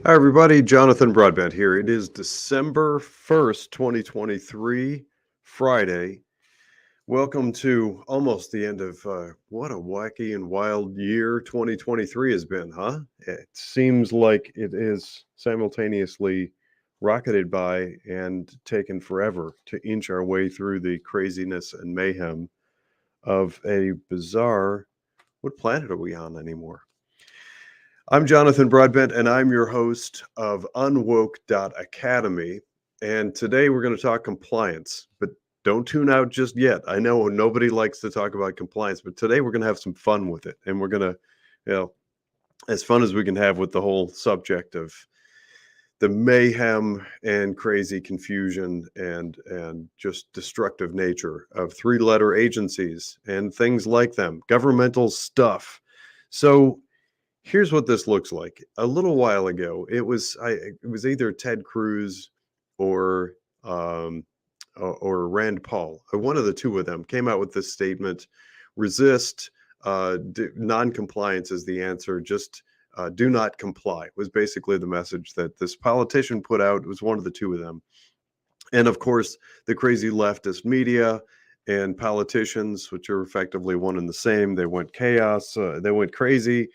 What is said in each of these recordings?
Hi, everybody. Jonathan Broadbent here. It is December 1st, 2023, Friday. Welcome to almost the end of what a wacky and wild year 2023 has been, huh? It seems like it is simultaneously rocketed by and taken forever to inch our way through the craziness and mayhem of a bizarre, what planet are we on anymore? I'm Jonathan Broadbent, and I'm your host of Unwoke Academy. And today we're going to talk compliance, but don't tune out just yet. I know nobody likes to talk about compliance, but today we're going to have some fun with it. And we're going to, you know, as fun as we can have with the whole subject of the mayhem and crazy confusion and just destructive nature of three-letter agencies and things like them, governmental stuff. So here's what this looks like. A little while ago, it was either Ted Cruz or or Rand Paul. One of the two of them came out with this statement: resist, non-compliance is the answer. Just do not comply. Was basically the message that this politician put out. It was one of the two of them, and of course, the crazy leftist media and politicians, which are effectively one and the same. They went chaos. They went crazy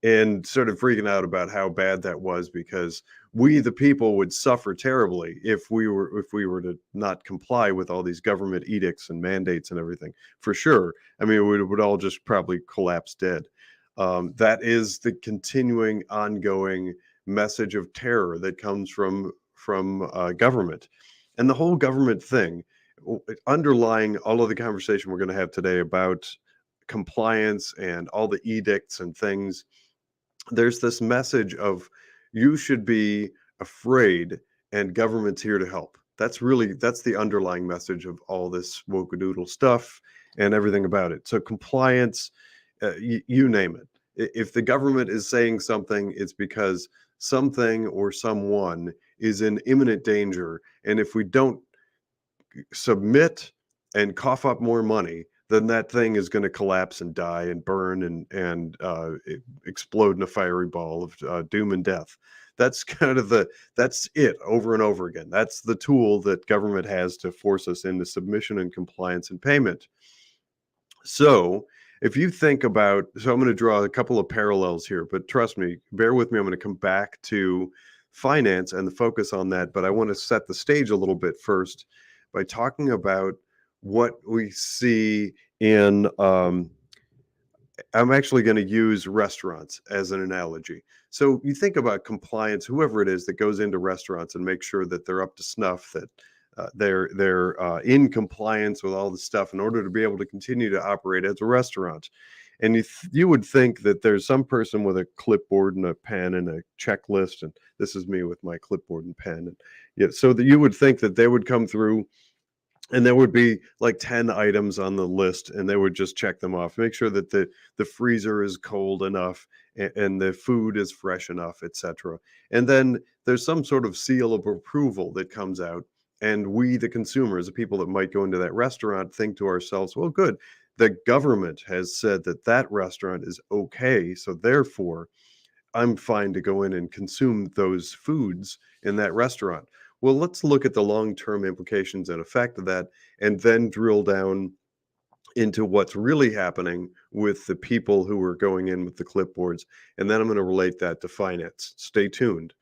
and started freaking out about how bad that was because we, the people, would suffer terribly if we were to not comply with all these government edicts and mandates and everything. For sure. I mean, it would all just probably collapse dead. That is the continuing, ongoing message of terror that comes from government. And the whole government thing, underlying all of the conversation we're going to have today about compliance and all the edicts and things, there's this message of you should be afraid and government's here to help. That's the underlying message of all this wokeadoodle stuff and everything about it. So compliance, you name it. If the government is saying something, it's because something or someone is in imminent danger. And if we don't submit and cough up more money, then that thing is going to collapse and die and burn and explode in a fiery ball of doom and death. That's that's it over and over again. That's the tool that government has to force us into submission and compliance and payment. So if you think about, so I'm going to draw a couple of parallels here, but trust me, bear with me. I'm going to come back to finance and the focus on that, but I want to set the stage a little bit first by talking about what we see in, I'm actually going to use restaurants as an analogy. So you think about compliance, whoever it is that goes into restaurants and makes sure that they're up to snuff, that they're in compliance with all the stuff in order to be able to continue to operate as a restaurant. And you would think that there's some person with a clipboard and a pen and a checklist, and this is me with my clipboard and pen, and yeah, so that you would think that they would come through and there would be like 10 items on the list and they would just check them off, make sure that the freezer is cold enough and the food is fresh enough, etc. And then there's some sort of seal of approval that comes out, and we, the consumers, the people that might go into that restaurant, think to ourselves, well, good, the government has said that that restaurant is okay, so therefore I'm fine to go in and consume those foods in that restaurant. Well, let's look at the long-term implications and effect of that, and then drill down into what's really happening with the people who are going in with the clipboards. And then I'm going to relate that to finance. Stay tuned.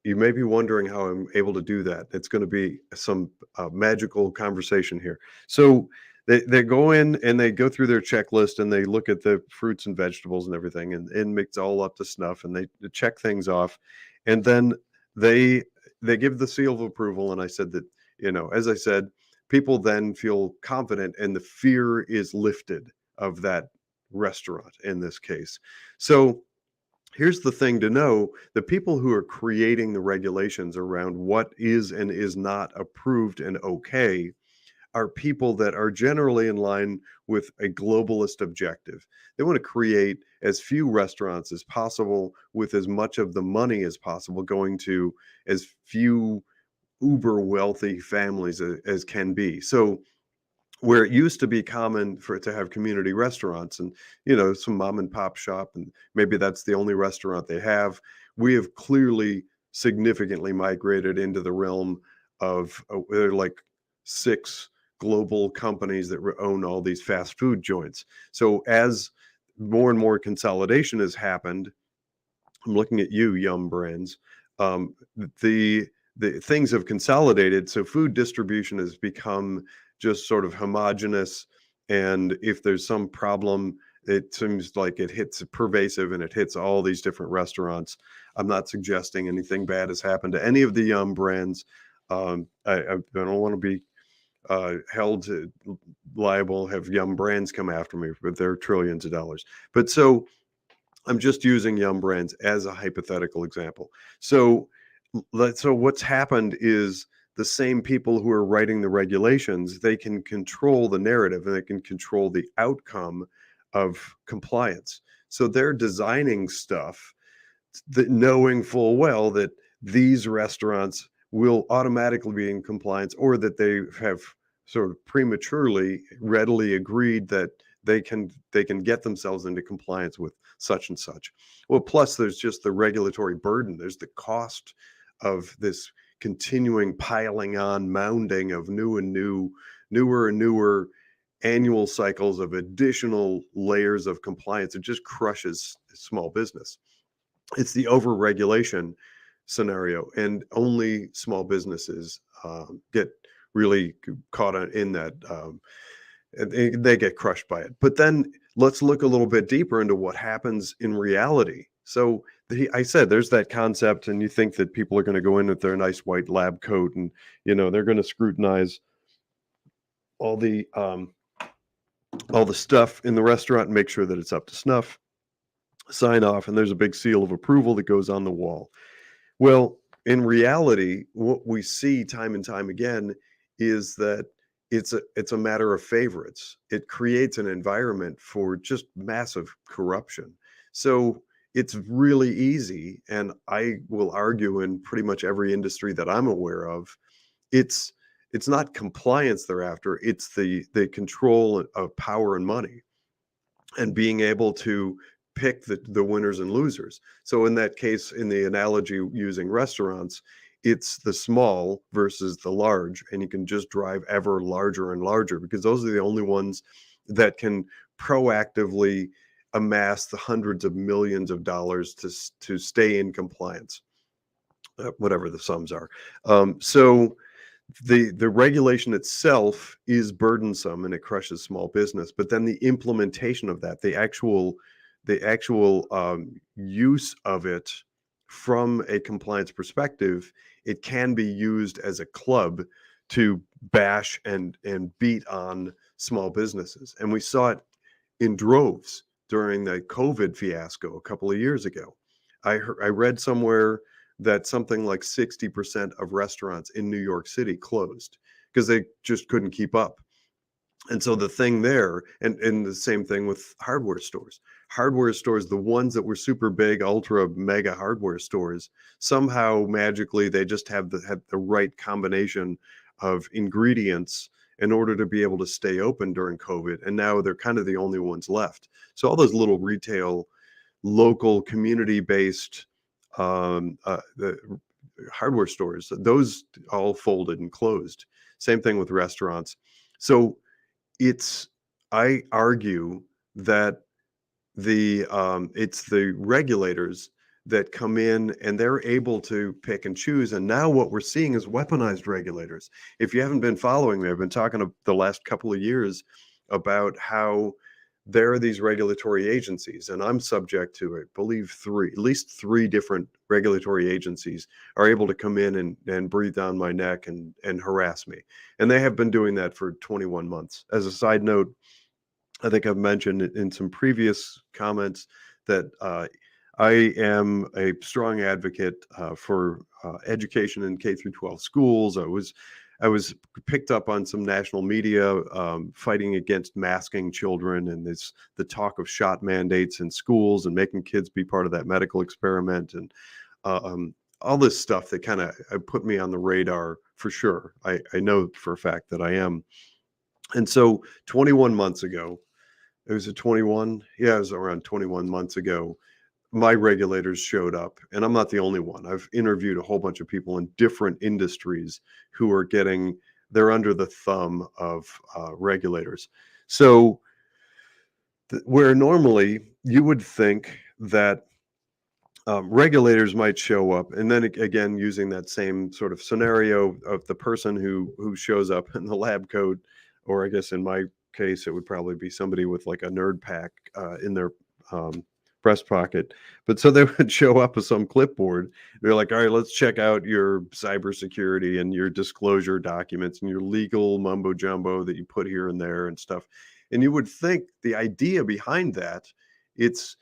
You may be wondering how I'm able to do that. It's going to be some magical conversation here. So they go in and they go through their checklist and they look at the fruits and vegetables and everything and mix all up to snuff, and they check things off. And then they they give the seal of approval. And I said that, as I said, people then feel confident and the fear is lifted of that restaurant in this case. So here's the thing to know: the people who are creating the regulations around what is and is not approved and okay are people that are generally in line with a globalist objective. They want to create as few restaurants as possible with as much of the money as possible going to as few uber wealthy families as can be. So where it used to be common for it to have community restaurants and some mom and pop shop, and maybe that's the only restaurant they have, we have clearly significantly migrated into the realm of there are like 6 global companies that own all these fast food joints. So as more and more consolidation has happened, I'm looking at you, Yum Brands. Um, the the things have consolidated, so food distribution has become just sort of homogenous. And if there's some problem, it seems like it hits pervasive and it hits all these different restaurants. I'm not suggesting anything bad has happened to any of the Yum Brands. I don't want to be held liable, have Yum Brands come after me with their trillions of dollars. But so I'm just using Yum Brands as a hypothetical example. So, so what's happened is the same people who are writing the regulations, they can control the narrative and they can control the outcome of compliance. So they're designing stuff that knowing full well that these restaurants will automatically be in compliance, or that they have sort of prematurely readily agreed that they can get themselves into compliance with such and such. Well, plus there's just the regulatory burden. There's the cost of this continuing piling on mounding of newer and newer annual cycles of additional layers of compliance. It just crushes small business. It's the overregulation scenario, and only small businesses get really caught in that. And they get crushed by it. But then let's look a little bit deeper into what happens in reality. So I said there's that concept, and you think that people are going to go in with their nice white lab coat, and they're going to scrutinize all the stuff in the restaurant and make sure that it's up to snuff, sign off, and there's a big seal of approval that goes on the wall. Well, in reality, what we see time and time again is that it's a matter of favorites. It creates an environment for just massive corruption. So it's really easy, and I will argue in pretty much every industry that I'm aware of, it's not compliance they're after, it's the control of power and money, and being able to pick the winners and losers. So in that case, in the analogy using restaurants, it's the small versus the large, and you can just drive ever larger and larger, because those are the only ones that can proactively amass the hundreds of millions of dollars to stay in compliance, whatever the sums are. So the regulation itself is burdensome and it crushes small business, but then the implementation of that, the actual use of it from a compliance perspective, it can be used as a club to bash and beat on small businesses. And we saw it in droves during the COVID fiasco a couple of years ago. I read somewhere that something like 60% of restaurants in New York City closed because they just couldn't keep up. And so the thing there, and the same thing with hardware stores. Hardware stores, the ones that were super big, ultra mega hardware stores, somehow magically they just had the right combination of ingredients in order to be able to stay open during COVID. And now they're kind of the only ones left. So all those little retail, local, community-based the hardware stores, those all folded and closed. Same thing with restaurants. So I argue that it's the regulators that come in and they're able to pick and choose. And now what we're seeing is weaponized regulators. If you haven't been following me, I've been talking the last couple of years about how there are these regulatory agencies, and I'm subject to, I believe, at least three different regulatory agencies are able to come in and breathe down my neck and harass me. And they have been doing that for 21 months. As a side note, I think I've mentioned in some previous comments that I am a strong advocate for education in K through 12 schools. I was picked up on some national media fighting against masking children, and the talk of shot mandates in schools and making kids be part of that medical experiment, and all this stuff that kind of put me on the radar for sure. I know for a fact that I am. And so 21 months ago, it was 21? Yeah, it was around 21 months ago. my regulators showed up, and I'm not the only one. I've interviewed a whole bunch of people in different industries who are they're under the thumb of regulators. So where normally you would think that regulators might show up, and then again, using that same sort of scenario of the person who shows up in the lab coat, or I guess in my case, it would probably be somebody with like a nerd pack in their um, breast pocket. But so they would show up with some clipboard. They're like, all right, let's check out your cybersecurity and your disclosure documents and your legal mumbo jumbo that you put here and there and stuff. And you would think the idea behind that, it's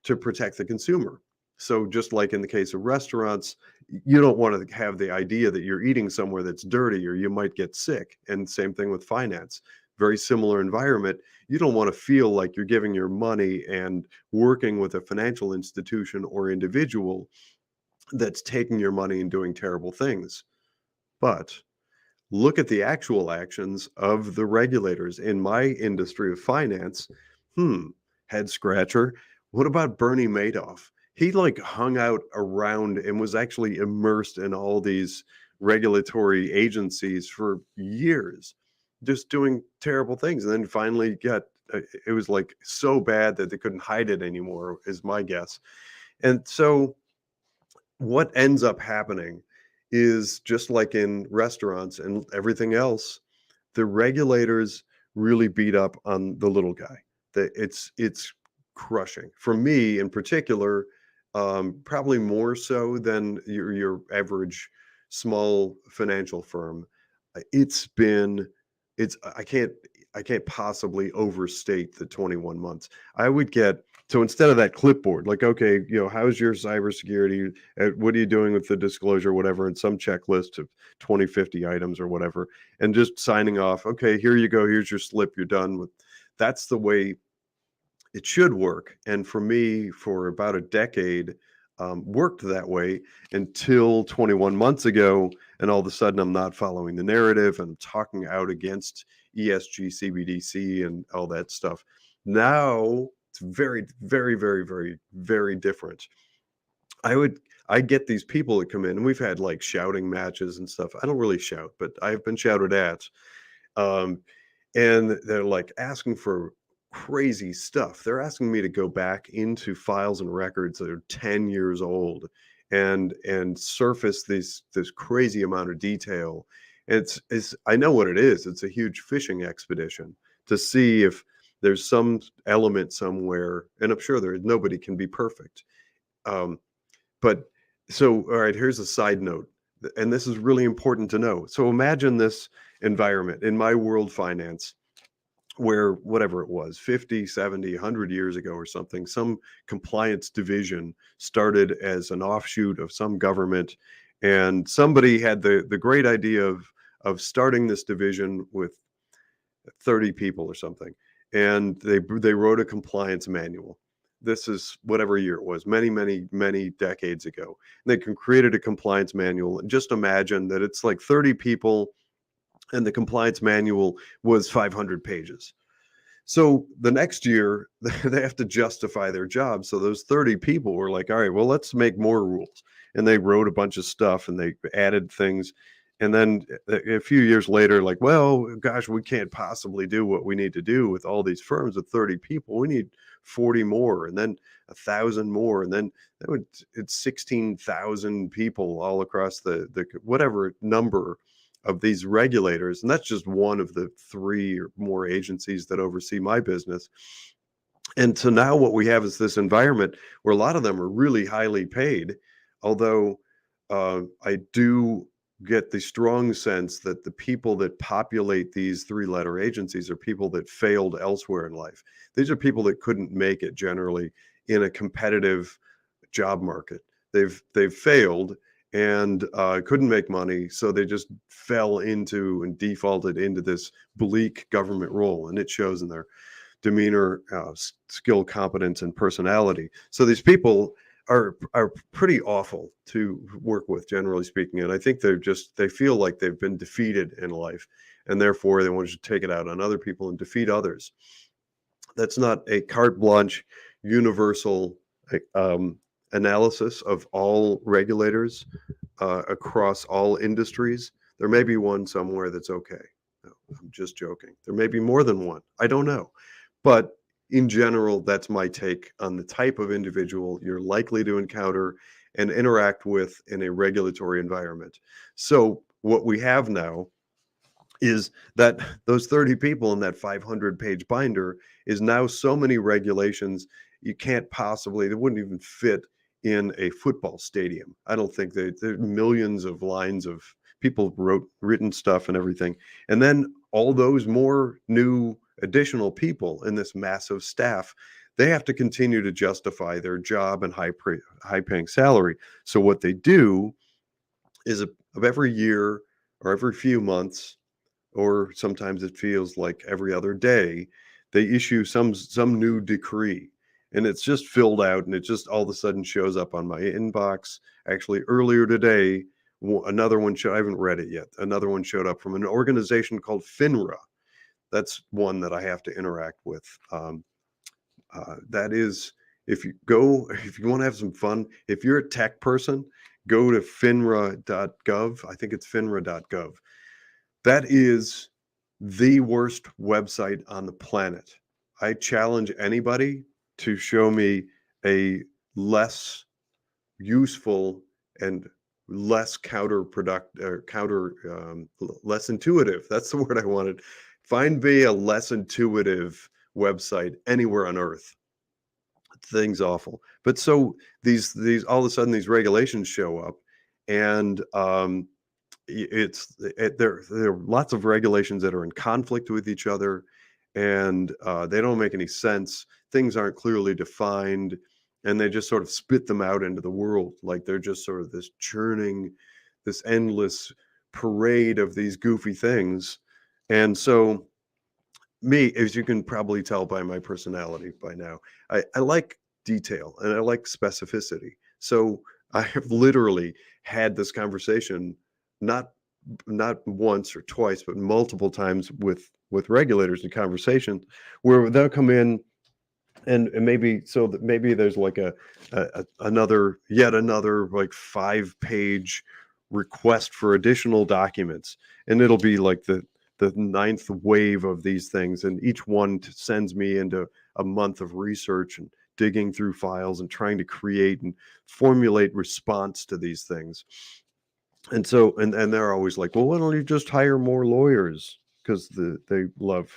to protect the consumer. So just like in the case of restaurants, you don't want to have the idea that you're eating somewhere that's dirty or you might get sick. And same thing with finance. Very similar environment. You don't want to feel like you're giving your money and working with a financial institution or individual that's taking your money and doing terrible things. But look at the actual actions of the regulators in my industry of finance. Head scratcher. What about Bernie Madoff? He like hung out around and was actually immersed in all these regulatory agencies for years, just doing terrible things. And then finally it was like so bad that they couldn't hide it anymore, is my guess. And so what ends up happening is just like in restaurants and everything else, the regulators really beat up on the little guy. It's crushing. For me in particular, probably more so than your average small financial firm. It's been it's I can't possibly overstate the 21 months. I would get so instead of that clipboard, like, okay, how's your cybersecurity? What are you doing with the disclosure, whatever, and some checklist of 20, 50 items or whatever, and just signing off, okay, here you go, here's your slip, you're done with. That's the way it should work. And for me, for about a decade, worked that way until 21 months ago. And all of a sudden, I'm not following the narrative and I'm talking out against ESG, CBDC, and all that stuff. Now it's very, very, very, very, very different. I get these people that come in, and we've had like shouting matches and stuff. I don't really shout, but I've been shouted at. Um, and they're like asking for crazy stuff. They're asking me to go back into files and records that are 10 years old and surface this crazy amount of detail. It's I know what it is. It's a huge fishing expedition to see if there's some element somewhere, and I'm sure nobody can be perfect. Um, but so all right, here's a side note, and this is really important to know. So imagine this environment in my world finance where whatever it was 50, 70, 100 years ago or something, some compliance division started as an offshoot of some government, and somebody had the great idea of starting this division with 30 people or something, and they wrote a compliance manual. This is whatever year it was, many, many, many decades ago. And they created a compliance manual, and just imagine that it's like 30 people and the compliance manual was 500 pages. So the next year, they have to justify their job. So those 30 people were like, all right, well, let's make more rules. And they wrote a bunch of stuff and they added things. And then a few years later, like, well, gosh, we can't possibly do what we need to do with all these firms with 30 people. We need 40 more, and then 1,000 more. And then it's 16,000 people all across the whatever number of these regulators. And that's just one of the 3 or more agencies that oversee my business. And so now what we have is this environment where a lot of them are really highly paid, although I do get the strong sense that the people that populate these 3-letter agencies are people that failed elsewhere in life. These are people that couldn't make it generally in a competitive job market. They've failed and couldn't make money, so they just fell into and defaulted into this bleak government role, and it shows in their demeanor, skill, competence, and personality. So these people are pretty awful to work with, generally speaking, and I think they feel like they've been defeated in life, and therefore they want to take it out on other people and defeat others. That's not a carte blanche, universal analysis of all regulators across all industries, there may be one somewhere that's okay. No, I'm just joking. There may be more than one. I don't know. But in general, that's my take on the type of individual you're likely to encounter and interact with in a regulatory environment. So what we have now is that those 30 people in that 500-page binder is now so many regulations you can't possibly, they wouldn't even fit in a football stadium. I don't think there are millions of lines of people written stuff and everything. And then all those more new additional people in this massive staff, they have to continue to justify their job and high paying salary. So what they do is of every year or every few months, or sometimes it feels like every other day, they issue some new decree, and it's just filled out, and it just all of a sudden shows up on my inbox. Actually, earlier today, another one I haven't read it yet. Another one showed up from an organization called FINRA. That's one that I have to interact with. That is, if you want to have some fun, if you're a tech person, go to finra.gov. I think it's finra.gov. That is the worst website on the planet. I challenge anybody to show me a less useful and less less intuitive. That's the word I wanted. Find me a less intuitive website anywhere on earth. Thing's awful. But so these all of a sudden these regulations show up, and there are lots of regulations that are in conflict with each other, and they don't make any sense. Things aren't clearly defined, and they just sort of spit them out into the world like they're just sort of this churning, this endless parade of these goofy things. And so me, as you can probably tell by my personality by now, I like detail and I like specificity. So I have literally had this conversation not once or twice, but multiple times with regulators in conversations where they'll come in and maybe there's like another like 5-page request for additional documents, and it'll be like the ninth wave of these things, and each one sends me into a month of research and digging through files and trying to create and formulate response to these things. And so, and they're always like, well, why don't you just hire more lawyers? Because they love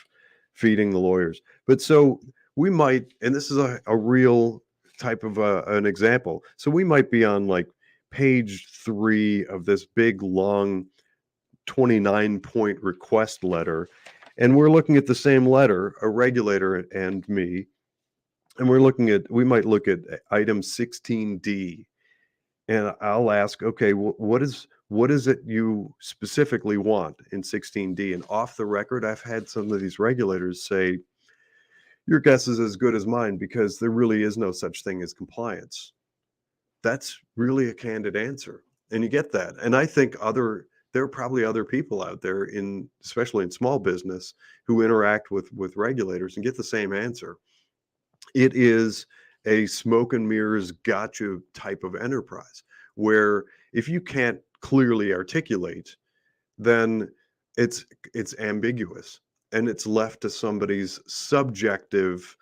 feeding the lawyers. But so we might, and this is a real type of an example. So we might be on like page 3 of this big, long 29-point request letter. And we're looking at the same letter, a regulator and me. And we might look at item 16D. And I'll ask, okay, what is it you specifically want in 16D? And off the record, I've had some of these regulators say, your guess is as good as mine because there really is no such thing as compliance. That's really a candid answer. And you get that. And I think there are probably other people out there, especially in small business, who interact with regulators and get the same answer. It is a smoke and mirrors gotcha type of enterprise where if you can't clearly articulate, then it's ambiguous and it's left to somebody's subjective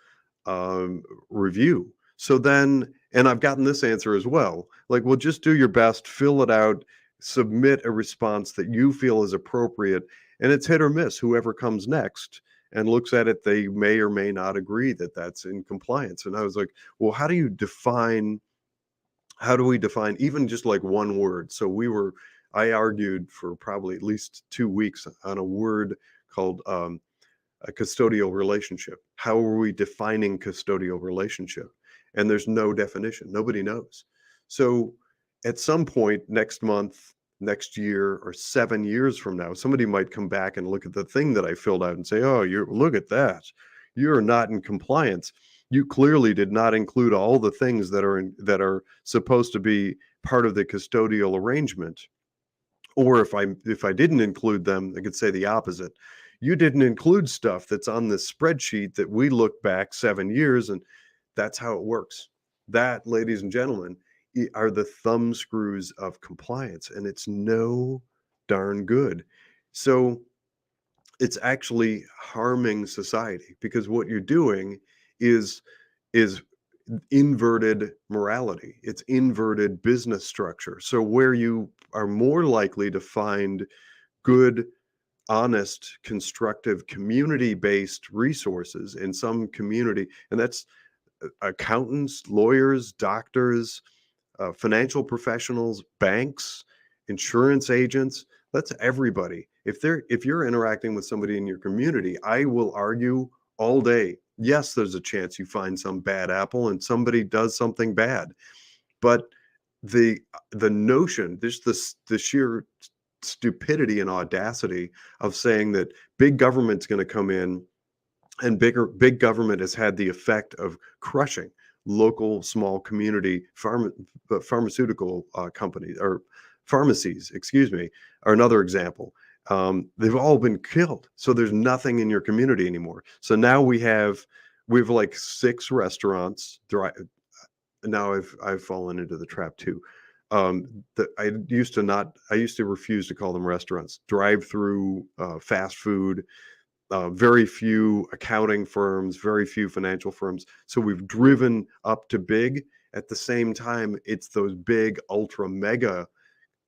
review. So then, and I've gotten this answer as well, like, well, just do your best, fill it out, submit a response that you feel is appropriate, and it's hit or miss. Whoever comes next and looks at it, they may or may not agree that that's in compliance. And I was like, well, how do we define even just like one word? So I argued for probably at least 2 weeks on a word called a custodial relationship. How are we defining custodial relationship? And there's no definition. Nobody knows. So at some point next month, next year, or 7 years from now, somebody might come back and look at the thing that I filled out and say, oh, look at that. You're not in compliance. You clearly did not include all the things that are supposed to be part of the custodial arrangement. Or if I didn't include them, I could say the opposite. You didn't include stuff that's on this spreadsheet that we look back 7 years, and that's how it works. That, ladies and gentlemen, are the thumb screws of compliance, and it's no darn good. So it's actually harming society because what you're doing is is inverted morality. It's inverted business structure. So where you are more likely to find good, honest, constructive, community-based resources in some community, and that's accountants, lawyers, doctors, financial professionals, banks, insurance agents. That's everybody. If you're interacting with somebody in your community, I will argue all day. Yes, there's a chance you find some bad apple and somebody does something bad, but the notion, just the sheer stupidity and audacity of saying that big government's going to come in and big government has had the effect of crushing local small community pharmaceutical companies or pharmacies, excuse me, are another example. They've all been killed, so there's nothing in your community anymore. So now we have like 6 restaurants. Now I've fallen into the trap too. I used to refuse to call them restaurants. Drive-through fast food, very few accounting firms, very few financial firms. So we've driven up to big. At the same time, it's those big, ultra mega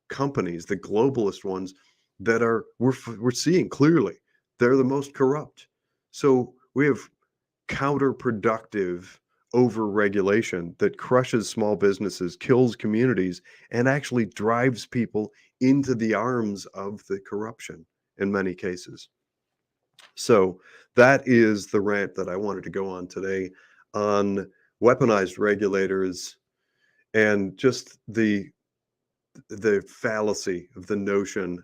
companies, the globalist ones, that we're seeing clearly they're the most corrupt. So we have counterproductive over-regulation that crushes small businesses, kills communities, and actually drives people into the arms of the corruption in many cases. So that is the rant that I wanted to go on today on weaponized regulators and just the fallacy of the notion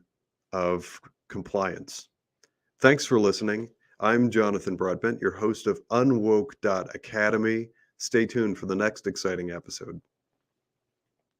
of compliance. Thanks for listening. I'm Jonathan Broadbent, your host of Unwoke Academy. Stay tuned for the next exciting episode.